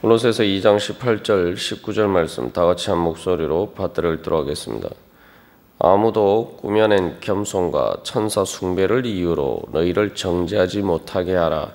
골로새서 2장 18절 19절 말씀 다 같이 한 목소리로 받들어 읽도록 하겠습니다. 아무도 꾸며낸 겸손과 천사 숭배를 이유로 너희를 정죄하지 못하게 하라.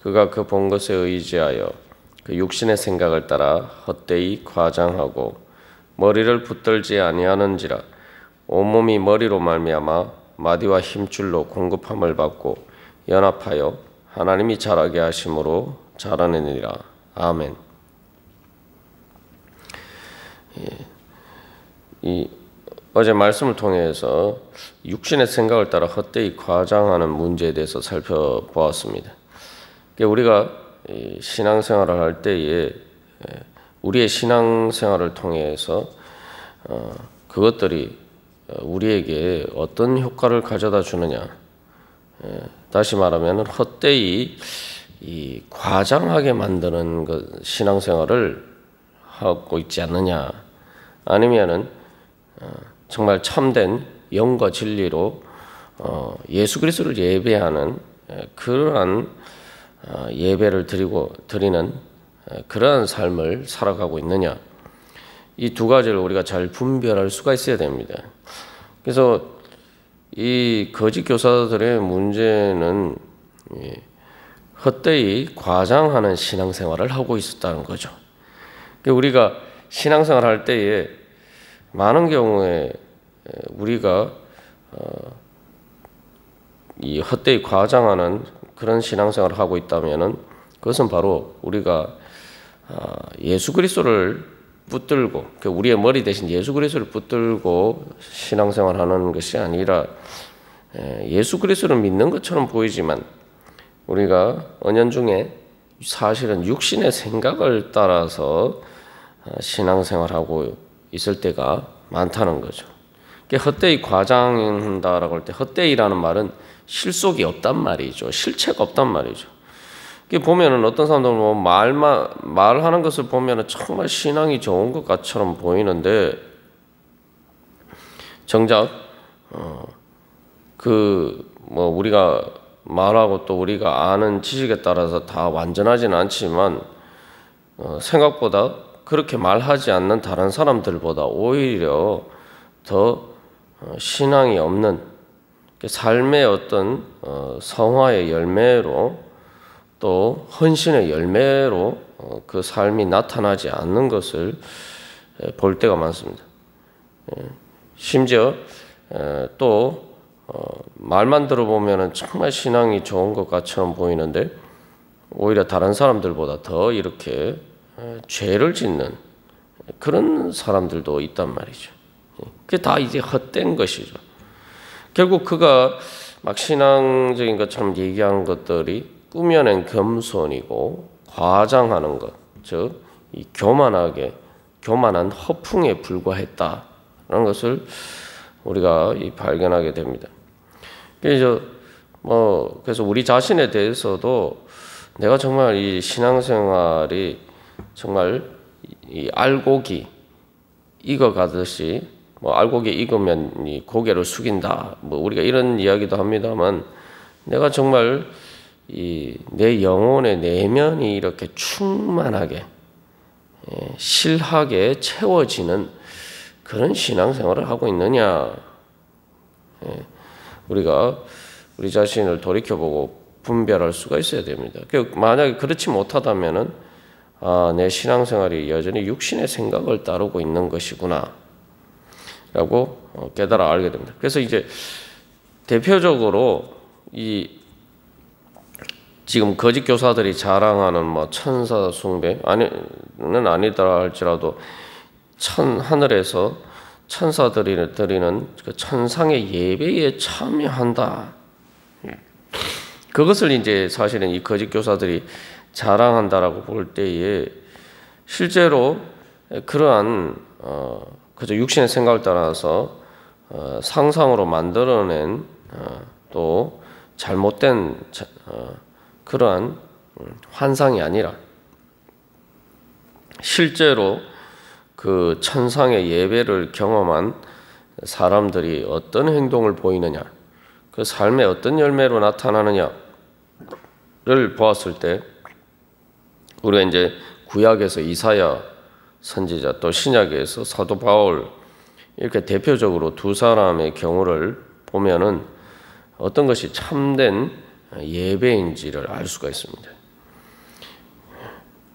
그가 그 본 것에 의지하여 그 육신의 생각을 따라 헛되이 과장하고 머리를 붙들지 아니하는지라. 온몸이 머리로 말미암아 마디와 힘줄로 공급함을 받고 연합하여 하나님이 자라게 하심으로 자라느니라. 아멘. 어제 말씀을 통해서 육신의 생각을 따라 헛되이 과장하는 문제에 대해서 살펴보았습니다. 우리가 신앙생활을 할 때에 우리의 신앙생활을 통해서 그것들이 우리에게 어떤 효과를 가져다 주느냐, 다시 말하면 헛되이 과장하게 만드는 신앙생활을 하고 있지 않느냐, 아니면은 정말 참된 영과 진리로 예수 그리스도를 예배하는 그러한 예배를 드리는 그러한 삶을 살아가고 있느냐, 이 두 가지를 우리가 잘 분별할 수가 있어야 됩니다. 그래서 이 거짓 교사들의 문제는 헛되이 과장하는 신앙생활을 하고 있었다는 거죠. 우리가 신앙생활 할 때에 많은 경우에 우리가 이 헛되이 과장하는 그런 신앙생활을 하고 있다면은 그것은 바로 우리가 예수 그리스도를 붙들고, 우리의 머리 대신 예수 그리스도를 붙들고 신앙생활하는 것이 아니라 예수 그리스도를 믿는 것처럼 보이지만 우리가 은연중에 사실은 육신의 생각을 따라서 신앙생활하고 있을 때가 많다는 거죠. 헛되이 과장한다라고 할 때 헛되이라는 말은 실속이 없단 말이죠. 실체가 없단 말이죠. 보면은 어떤 사람들은 뭐 말하는 것을 보면은 정말 신앙이 좋은 것처럼 보이는데 정작 뭐 우리가 말하고 또 우리가 아는 지식에 따라서 다 완전하지는 않지만 생각보다 그렇게 말하지 않는 다른 사람들보다 오히려 더 신앙이 없는 삶의 어떤 성화의 열매로 또 헌신의 열매로 그 삶이 나타나지 않는 것을 볼 때가 많습니다. 심지어 또 말만 들어보면 정말 신앙이 좋은 것처럼 보이는데 오히려 다른 사람들보다 더 이렇게 죄를 짓는 그런 사람들도 있단 말이죠. 그게 다 이제 헛된 것이죠. 결국 그가 막 신앙적인 것처럼 얘기하는 것들이 꾸며낸 겸손이고 과장하는 것, 즉 이 교만한 허풍에 불과했다라는 것을 우리가 발견하게 됩니다. 그래서 우리 자신에 대해서도 내가 정말 이 신앙생활이 정말 이 알고기 익어가듯이 알고기 익으면 이 고개를 숙인다. 우리가 이런 이야기도 합니다만 내가 정말 내 영혼의 내면이 이렇게 충만하게 실하게 채워지는 그런 신앙생활을 하고 있느냐, 우리가 우리 자신을 돌이켜보고 분별할 수가 있어야 됩니다. 만약에 그렇지 못하다면은 내 신앙생활이 여전히 육신의 생각을 따르고 있는 것이구나 라고 깨달아 알게 됩니다. 그래서 이제 대표적으로 지금 거짓 교사들이 자랑하는 천사 숭배는 아니더라 할지라도 하늘에서 천사들이 드리는 그 천상의 예배에 참여한다. 그것을 이제 사실은 이 거짓 교사들이 자랑한다라고 볼 때에 실제로 그러한 그저 육신의 생각을 따라서 상상으로 만들어낸 또 잘못된 그러한 환상이 아니라 실제로 그 천상의 예배를 경험한 사람들이 어떤 행동을 보이느냐, 그 삶의 어떤 열매로 나타나느냐를 보았을 때 우리가 이제 구약에서 이사야 선지자, 또 신약에서 사도 바울, 이렇게 대표적으로 두 사람의 경우를 보면은 어떤 것이 참된 예배인지를 알 수가 있습니다.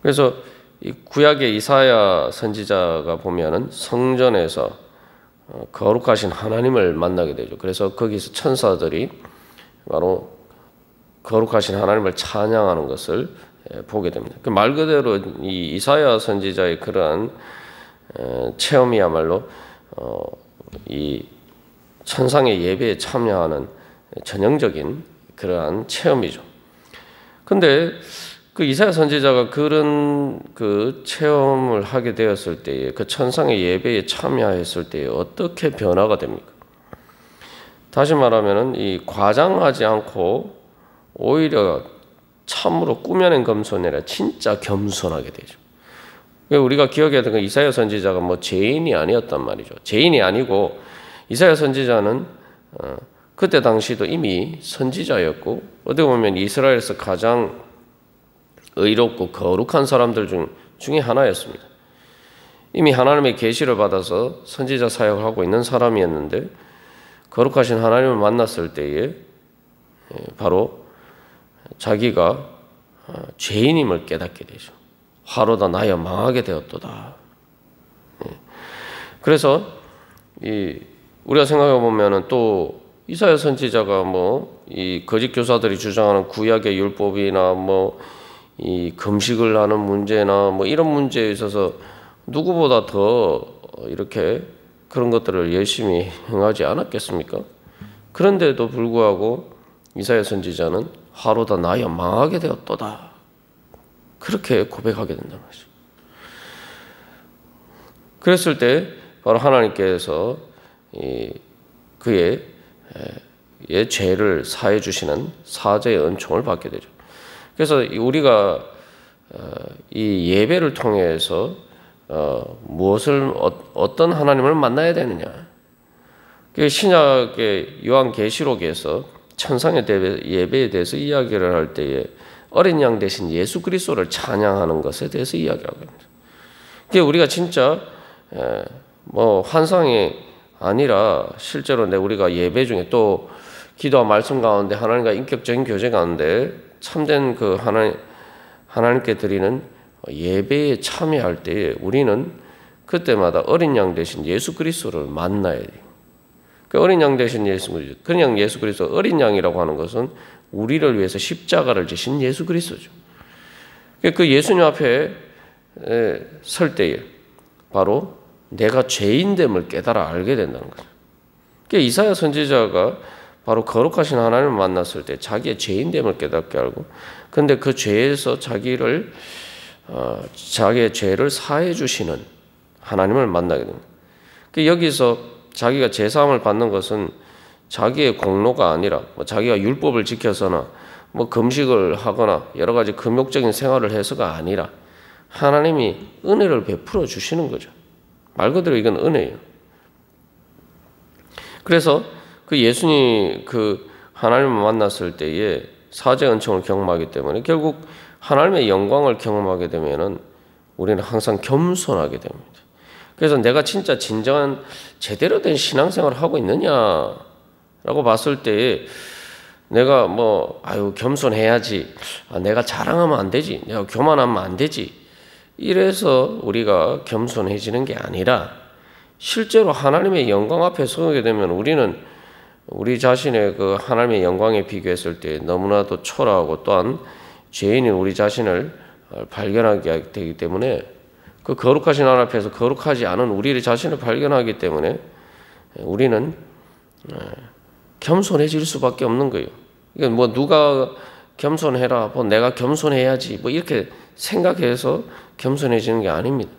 그래서 이 구약의 이사야 선지자가 보면은 성전에서 거룩하신 하나님을 만나게 되죠. 그래서 거기서 천사들이 바로 거룩하신 하나님을 찬양하는 것을 보게 됩니다. 그 말 그대로 이 이사야 선지자의 그러한 체험이야말로 이 천상의 예배에 참여하는 전형적인 그러한 체험이죠. 근데 그 이사야 선지자가 그런 그 체험을 하게 되었을 때에, 그 천상의 예배에 참여했을 때에 어떻게 변화가 됩니까? 다시 말하면은 이 과장하지 않고 오히려 참으로 꾸며낸 겸손이 아니라 진짜 겸손하게 되죠. 우리가 기억해야 그 이사야 선지자가 뭐 죄인이 아니었단 말이죠. 죄인이 아니고 이사야 선지자는 그때 당시도 이미 선지자였고, 어떻게 보면 이스라엘에서 가장 의롭고 거룩한 사람들 중에 하나였습니다. 이미 하나님의 계시를 받아서 선지자 사역을 하고 있는 사람이었는데, 거룩하신 하나님을 만났을 때에 바로 자기가 죄인임을 깨닫게 되죠. 화로다 나여 망하게 되었도다. 그래서 우리가 생각해 보면은 또 이사야 선지자가 뭐 이 거짓 교사들이 주장하는 구약의 율법이나 뭐 이 금식을 하는 문제나 뭐 이런 문제에 있어서 누구보다 더 이렇게 그런 것들을 열심히 행하지 않았겠습니까? 그런데도 불구하고 이사야 선지자는 화로다 나여 망하게 되었도다. 그렇게 고백하게 된다는 것이죠. 그랬을 때 바로 하나님께서 그의 죄를 사해 주시는 사죄의 은총을 받게 되죠. 그래서 우리가 이 예배를 통해서 어떤 하나님을 만나야 되느냐? 신약의 요한계시록에서 천상의 예배에 대해서 이야기를 할 때에 어린 양 대신 예수 그리스도를 찬양하는 것에 대해서 이야기하고 있습니다. 우리가 진짜 뭐 환상이 아니라 실제로 우리가 예배 중에 또 기도와 말씀 가운데 하나님과 인격적인 교제 가운데 참된 그 하나님께 드리는 예배에 참여할 때에 우리는 그때마다 어린 양 대신 예수 그리스도를 만나야 돼요. 그 어린 양 대신 그냥 예수 그리스도, 어린 양이라고 하는 것은 우리를 위해서 십자가를 지신 예수 그리스도죠. 그 예수님 앞에 설 때에 바로 내가 죄인됨을 깨달아 알게 된다는 거죠. 이사야 선지자가 바로 거룩하신 하나님을 만났을 때 자기의 죄인됨을 깨닫게 알고, 근데 그 죄에서 자기의 죄를 사해 주시는 하나님을 만나게 됩니다. 여기서 자기가 죄사함을 받는 것은 자기의 공로가 아니라 자기가 율법을 지켜서나 금식을 하거나 여러 가지 금욕적인 생활을 해서가 아니라 하나님이 은혜를 베풀어 주시는 거죠. 말 그대로 이건 은혜예요. 그래서 예수님 하나님을 만났을 때에 사죄 은총을 경험하기 때문에 결국 하나님의 영광을 경험하게 되면은 우리는 항상 겸손하게 됩니다. 그래서 내가 진짜 진정한 제대로 된 신앙생활을 하고 있느냐라고 봤을 때에 내가 겸손해야지, 내가 자랑하면 안 되지, 내가 교만하면 안 되지, 이래서 우리가 겸손해지는 게 아니라 실제로 하나님의 영광 앞에 서게 되면 우리는 우리 자신의 하나님의 영광에 비교했을 때 너무나도 초라하고 또한 죄인인 우리 자신을 발견하게 되기 때문에 거룩하신 하나님 앞에서 거룩하지 않은 우리 자신을 발견하기 때문에 우리는 겸손해질 수밖에 없는 거예요. 이건 누가 겸손해라, 내가 겸손해야지, 이렇게 생각해서 겸손해지는 게 아닙니다.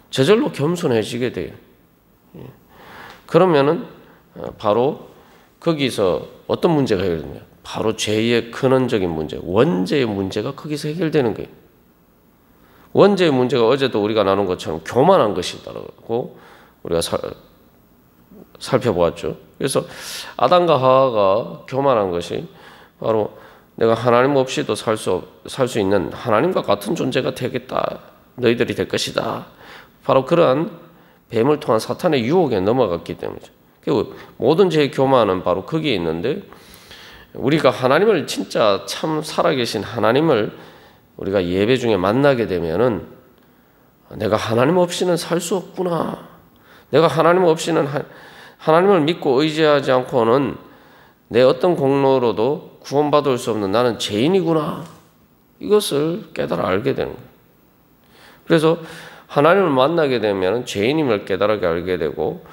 저절로 겸손해지게 돼요. 그러면은 바로 거기서 어떤 문제가 해결되냐? 바로 죄의 근원적인 문제, 원죄의 문제가 거기서 해결되는 거예요. 원죄의 문제가 어제도 우리가 나눈 것처럼 교만한 것이다라고 우리가 살펴보았죠. 그래서 아담과 하와가 교만한 것이 바로 내가 하나님 없이도 살 수 있는 하나님과 같은 존재가 되겠다. 너희들이 될 것이다. 바로 그러한 뱀을 통한 사탄의 유혹에 넘어갔기 때문이죠. 모든 죄의 교만은 바로 거기에 있는데, 우리가 하나님을 진짜 참 살아계신 하나님을 우리가 예배 중에 만나게 되면은 내가 하나님 없이는 살 수 없구나. 내가 하나님 없이는 하나님을 믿고 의지하지 않고는 내 어떤 공로로도 구원받을 수 없는 나는 죄인이구나. 이것을 깨달아 알게 되는 거예요. 그래서 하나님을 만나게 되면 죄인임을 깨달아 알게 되고,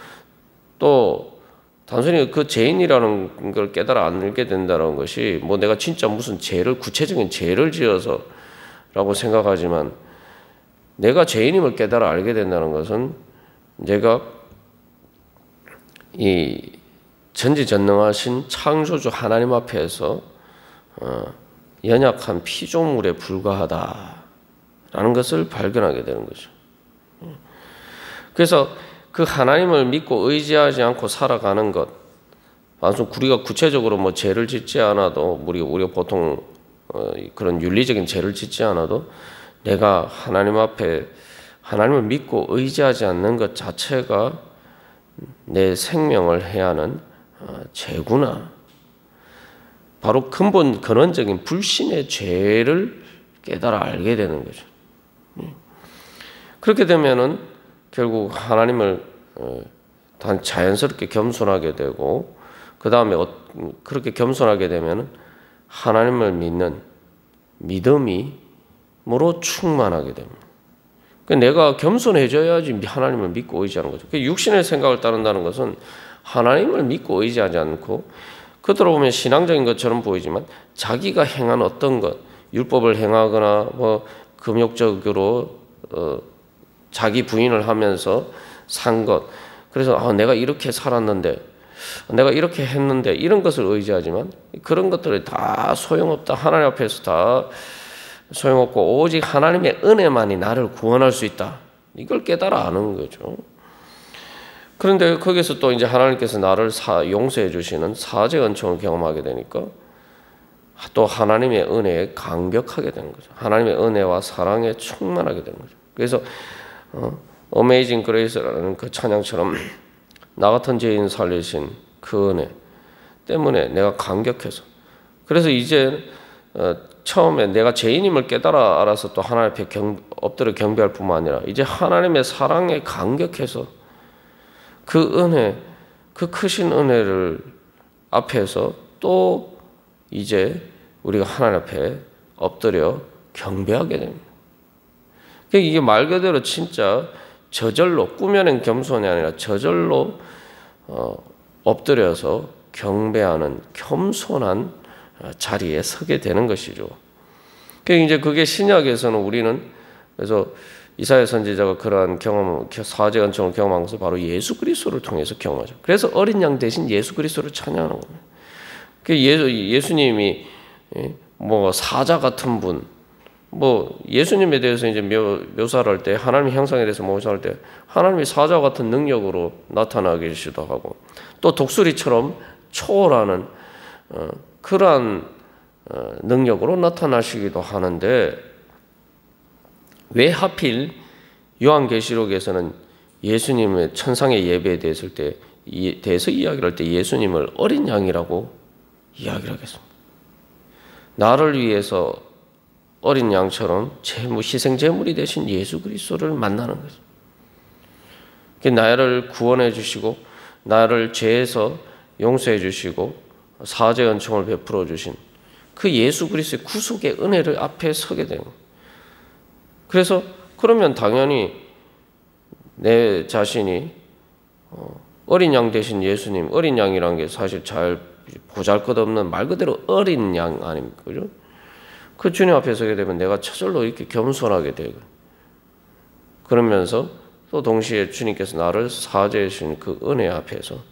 또 단순히 그 죄인이라는 걸 깨달아 알게 된다는 것이 뭐 내가 진짜 무슨 구체적인 죄를 지어서라고 생각하지만, 내가 죄인임을 깨달아 알게 된다는 것은 내가 이 전지전능하신 창조주 하나님 앞에서 연약한 피조물에 불과하다라는 것을 발견하게 되는 거죠. 그래서 그 하나님을 믿고 의지하지 않고 살아가는 것, 우리가 구체적으로 뭐 죄를 짓지 않아도, 우리가 보통 그런 윤리적인 죄를 짓지 않아도 내가 하나님 앞에 하나님을 믿고 의지하지 않는 것 자체가 내 생명을 해하는 죄구나. 바로 근원적인 불신의 죄를 깨달아 알게 되는 거죠. 그렇게 되면은 결국 하나님을 자연스럽게 겸손하게 되고, 그 다음에 그렇게 겸손하게 되면은 하나님을 믿는 믿음으로 충만하게 됩니다. 내가 겸손해져야지 하나님을 믿고 의지하는 거죠. 육신의 생각을 따른다는 것은 하나님을 믿고 의지하지 않고, 그들어 보면 신앙적인 것처럼 보이지만 자기가 행한 어떤 것, 율법을 행하거나 뭐 금욕적으로 자기 부인을 하면서 산 것, 그래서 내가 이렇게 살았는데, 내가 이렇게 했는데, 이런 것을 의지하지만 그런 것들이 다 소용없다. 하나님 앞에서 다 소용없고 오직 하나님의 은혜만이 나를 구원할 수 있다. 이걸 깨달아 아는 거죠. 그런데 거기서 또 이제 하나님께서 나를 용서해 주시는 사죄 은총을 경험하게 되니까 또 하나님의 은혜에 감격하게 되는 거죠. 하나님의 은혜와 사랑에 충만하게 되는 거죠. 그래서 Amazing Grace라는 그 찬양처럼 나 같은 죄인 살리신 그 은혜 때문에 내가 감격해서, 그래서 이제 처음에 내가 죄인임을 깨달아 알아서 또 하나님 앞에 엎드려 경배할 뿐만 아니라 이제 하나님의 사랑에 감격해서 그 은혜, 그 크신 은혜를 앞에서 또 이제 우리가 하나님 앞에 엎드려 경배하게 됩니다. 이게 말 그대로 진짜 저절로 꾸며낸 겸손이 아니라 저절로 엎드려서 경배하는 겸손한 자리에 서게 되는 것이죠. 이제 그게 신약에서는 우리는, 그래서 이사야 선지자가 그러한 사죄 은총을 경험한 것을 바로 예수 그리스도를 통해서 경험하죠. 그래서 어린 양 대신 예수 그리스도를 찬양하는 겁니다. 예수님이 뭐 사자 같은 분, 뭐 예수님에 대해서 이제 묘사를 할 때, 하나님의 형상에 대해서 묘사할 때 하나님이 사자 같은 능력으로 나타나기도 하고, 또 독수리처럼 초월하는 그러한 능력으로 나타나시기도 하는데, 왜 하필 요한계시록에서는 예수님의 천상의 예배에 대해서 이야기를 할 때 예수님을 어린 양이라고 이야기를 하겠습니다. 나를 위해서 어린 양처럼 희생 제물이 되신 예수 그리스도를 만나는 거죠. 나를 구원해 주시고 나를 죄에서 용서해 주시고 사죄 은총을 베풀어 주신 그 예수 그리스도의 구속의 은혜를 앞에 서게 되는 거예요. 그래서 그러면 당연히 내 자신이 어린 양 대신 예수님, 어린 양이라는 게 사실 잘 보잘것없는 말 그대로 어린 양 아닙니까? 그죠? 그 주님 앞에 서게 되면 내가 저절로 이렇게 겸손하게 되고, 그러면서 또 동시에 주님께서 나를 사죄해 주신 그 은혜 앞에서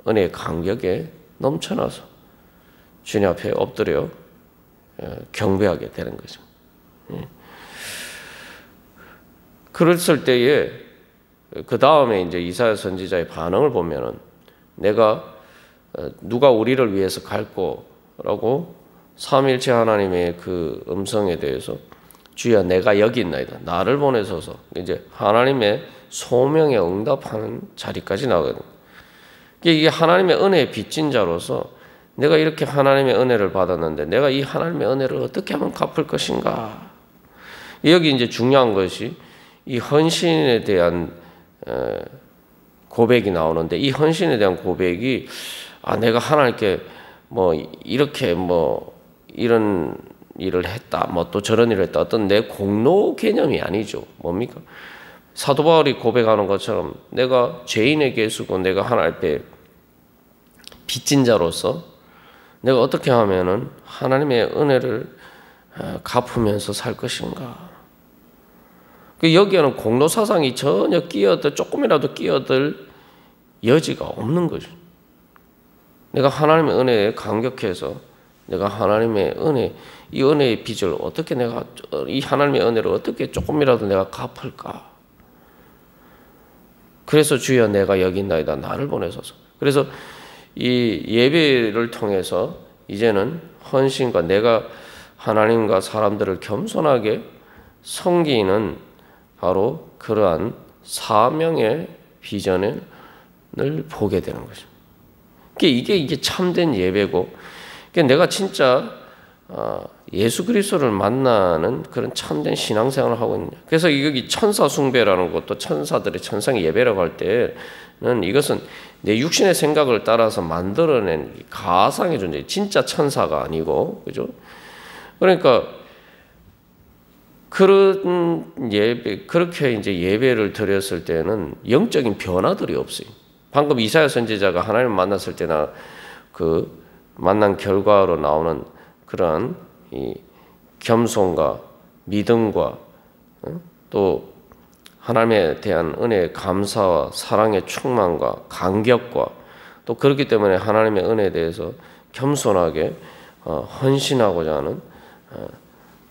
은혜의 감격에 넘쳐나서 주님 앞에 엎드려 경배하게 되는 거죠. 그랬을 때에 그 다음에 이제 이사야 선지자의 반응을 보면은, 내가 누가 우리를 위해서 갈 거라고 삼위일체 하나님의 그 음성에 대해서 주여 내가 여기 있나이다. 나를 보내소서. 이제 하나님의 소명에 응답하는 자리까지 나거든요. 이게 하나님의 은혜에 빚진 자로서 내가 이렇게 하나님의 은혜를 받았는데 내가 이 하나님의 은혜를 어떻게 하면 갚을 것인가. 여기 이제 중요한 것이 이 헌신에 대한 고백이 나오는데 이 헌신에 대한 고백이 내가 하나님께 뭐 이렇게 뭐 이런 일을 했다, 뭐 또 저런 일을 했다, 어떤 내 공로 개념이 아니죠. 뭡니까? 사도 바울이 고백하는 것처럼 내가 죄인에게 쓰고 내가 하나님 앞에 빚진 자로서 내가 어떻게 하면은 하나님의 은혜를 갚으면서 살 것인가? 여기에는 공로 사상이 전혀 조금이라도 끼어들 여지가 없는 거죠. 내가 하나님의 은혜에 감격해서 내가 하나님의 은혜, 이 은혜의 빚을 어떻게 내가 이 하나님의 은혜를 어떻게 조금이라도 내가 갚을까? 그래서 주여 내가 여기 있나이다. 나를 보내소서. 그래서 이 예배를 통해서 이제는 헌신과 내가 하나님과 사람들을 겸손하게 섬기는 바로 그러한 사명의 비전을 보게 되는 거죠. 이게 참된 예배고, 내가 진짜 예수 그리스도를 만나는 그런 참된 신앙생활을 하고 있느냐. 그래서 여기 천사 숭배라는 것도 천사들의 천상의 예배라고 할 때는 이것은 내 육신의 생각을 따라서 만들어낸 가상의 존재, 진짜 천사가 아니고, 그죠? 그러니까 그런 예배, 그렇게 이제 예배를 드렸을 때는 영적인 변화들이 없어요. 방금 이사야 선지자가 하나님을 만났을 때나 그 만난 결과로 나오는 그런 이 겸손과 믿음과 또 하나님에 대한 은혜의 감사와 사랑의 충만과 감격과 또 그렇기 때문에 하나님의 은혜에 대해서 겸손하게 헌신하고자 하는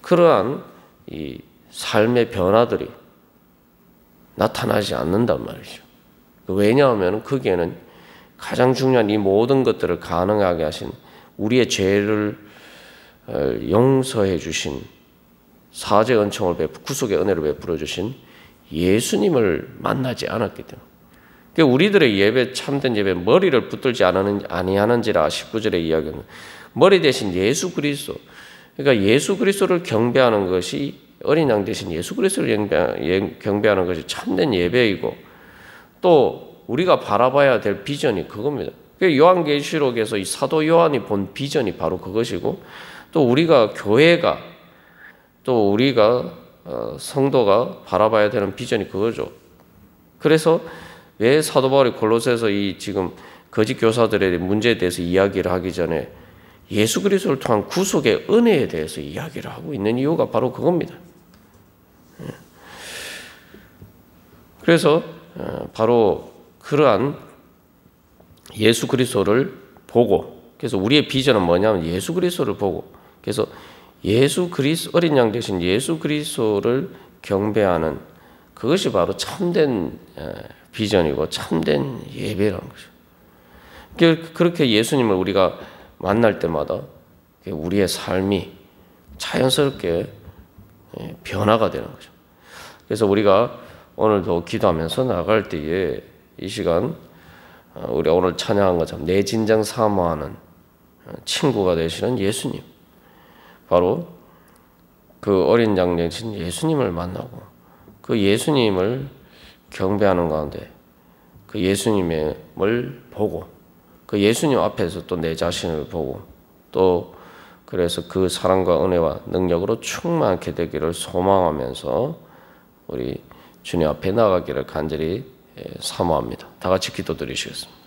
그러한 이 삶의 변화들이 나타나지 않는단 말이죠. 왜냐하면 거기에는 가장 중요한 이 모든 것들을 가능하게 하신 우리의 죄를 용서해 주신 사죄 은총을 구속의 은혜를 베풀어 주신 예수님을 만나지 않았기 때문에 우리들의 예배, 참된 예배, 머리를 붙들지 아니하는지라 19절의 이야기는 머리 대신 예수 그리스도, 그러니까 예수 그리스도를 경배하는 것이 어린 양 대신 예수 그리스도를 경배하는 것이 참된 예배이고 또 우리가 바라봐야 될 비전이 그겁니다. 요한계시록에서 이 사도 요한이 본 비전이 바로 그것이고 또 우리가 교회가 또 우리가 성도가 바라봐야 되는 비전이 그거죠. 그래서 왜 사도 바울이 골로새서 이 지금 거짓 교사들의 문제에 대해서 이야기를 하기 전에 예수 그리스도를 통한 구속의 은혜에 대해서 이야기를 하고 있는 이유가 바로 그겁니다. 그래서 바로 그러한 예수 그리스도를 보고, 그래서 우리의 비전은 뭐냐면 예수 그리스도를 보고, 그래서 어린 양 대신 예수 그리스도를 경배하는 그것이 바로 참된 비전이고 참된 예배라는 거죠. 그렇게 예수님을 우리가 만날 때마다 우리의 삶이 자연스럽게 변화가 되는 거죠. 그래서 우리가 오늘도 기도하면서 나갈 때에 이 시간 우리가 오늘 찬양한 것처럼 내 진정 사모하는 친구가 되시는 예수님, 바로 그 어린 양 대신 예수님을 만나고 그 예수님을 경배하는 가운데 그 예수님을 보고 그 예수님 앞에서 또 내 자신을 보고 또 그래서 그 사랑과 은혜와 능력으로 충만하게 되기를 소망하면서 우리 주님 앞에 나가기를 간절히 사모합니다. 다 같이 기도드리시겠습니다.